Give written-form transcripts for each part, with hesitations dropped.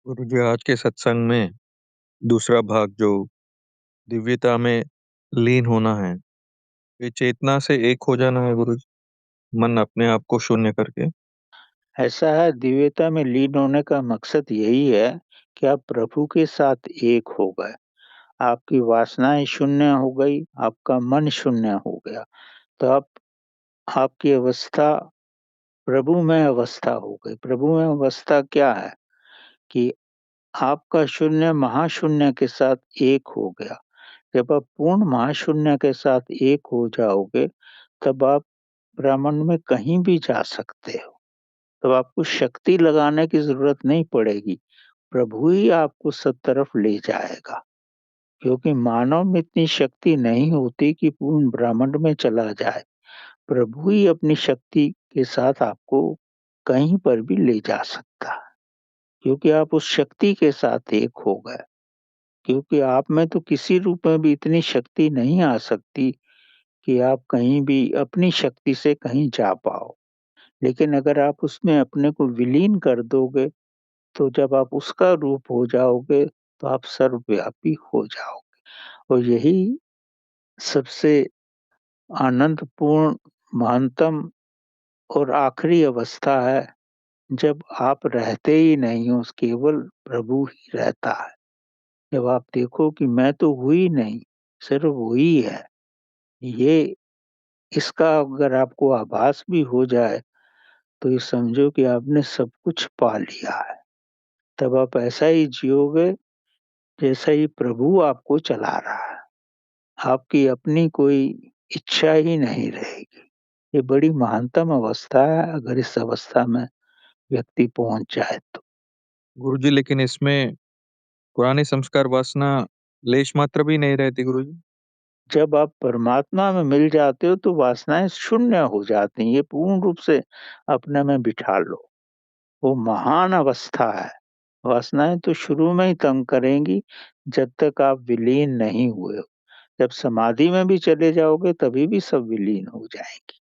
गुरुजी, आज के सत्संग में दूसरा भाग जो दिव्यता में लीन होना है, ये चेतना से एक हो जाना है गुरुजी। मन अपने आप को शून्य करके। ऐसा है, दिव्यता में लीन होने का मकसद यही है कि आप प्रभु के साथ एक हो गए। आपकी वासनाएं शून्य हो गई, आपका मन शून्य हो गया। तो आप आपकी अवस्था प्रभुमय अवस्था हो गई। प्रभुमय अवस्था क्या है कि आपका शून्य महाशून्य के साथ एक हो गया। जब आप पूर्ण महाशून्य के साथ एक हो जाओगे, तब आप ब्रह्मांड में कहीं भी जा सकते हो। तब आपको शक्ति लगाने की जरूरत नहीं पड़ेगी। प्रभु ही आपको सब तरफ ले जाएगा, क्योंकि मानव में इतनी शक्ति नहीं होती कि पूर्ण ब्रह्मांड में चला जाए। प्रभु ही अपनी शक्ति के साथ आपको कहीं पर भी ले जा सकता है, क्योंकि आप उस शक्ति के साथ एक हो गए। क्योंकि आप में तो किसी रूप में भी इतनी शक्ति नहीं आ सकती कि आप कहीं भी अपनी शक्ति से कहीं जा पाओ। लेकिन अगर आप उसमें अपने को विलीन कर दोगे, तो जब आप उसका रूप हो जाओगे, तो आप सर्वव्यापी हो जाओगे। और यही सबसे आनंदपूर्ण, महानतम और आखिरी अवस्था है, जब आप रहते ही नहीं हो, केवल प्रभु ही रहता है। जब आप देखो कि मैं तो हूँ ही नहीं, सिर्फ वही है। ये इसका अगर आपको आभास भी हो जाए, तो ये समझो कि आपने सब कुछ पा लिया है। तब आप ऐसा ही जियोगे जैसा ही प्रभु आपको चला रहा है। आपकी अपनी कोई इच्छा ही नहीं रहेगी। ये बड़ी महानतम अवस्था है, अगर इस अवस्था में व्यक्ति पहुँच जाए तो। गुरुजी, लेकिन इसमें पुरानी संस्कार वासना लेश मात्र भी नहीं रहती गुरुजी। जब आप परमात्मा में मिल जाते हो, तो वासनाएँ शून्य हो जाती हैं। ये पूर्ण रूप से अपने में बिठा लो। वो महान अवस्था है। वासनाएँ तो शुरू में ही तंग करेंगी, जब तक आप विलीन नहीं हुए हो। जब समाधि में भी चले जाओगे, तभी भी सब विलीन हो जाएँगी।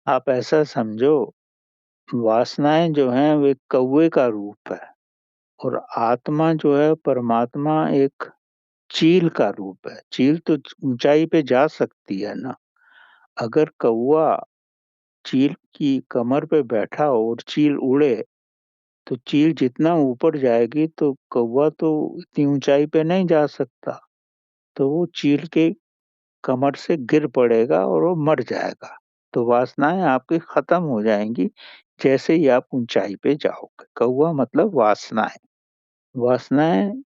आप ऐसा समझो, वासनाएँ जो हैं वो एक कौवे का रूप है, और आत्मा जो है, परमात्मा एक चील का रूप है। चील तो ऊँचाई पे जा सकती है ना। अगर कौवा चील की कमर पे बैठा हो और चील उड़े, तो चील जितना ऊपर जाएगी, तो कौवा तो इतनी ऊँचाई पे नहीं जा सकता। तो वो चील के कमर से गिर पड़ेगा और वो मर जाएगा। तो वासनाएँ आपकी खत्म हो जाएँगी, जैसे ही आप ऊँचाई पे जाओगे। कौवा मतलब वासनाएँ। वासनाएँ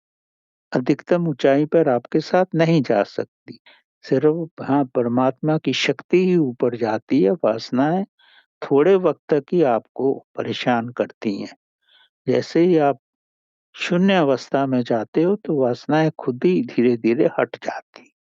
अधिकतम ऊँचाई पर आपके साथ नहीं जा सकती। सिर्फ़ हाँ, परमात्मा की शक्ति ही ऊपर जाती है। वासनाएँ थोड़े वक़्त तक ही आपको परेशान करती हैं। जैसे ही आप शून्य अवस्था में जाते हो, तो वासनाएँ खुद ही धीरे-धीरे हट जाती।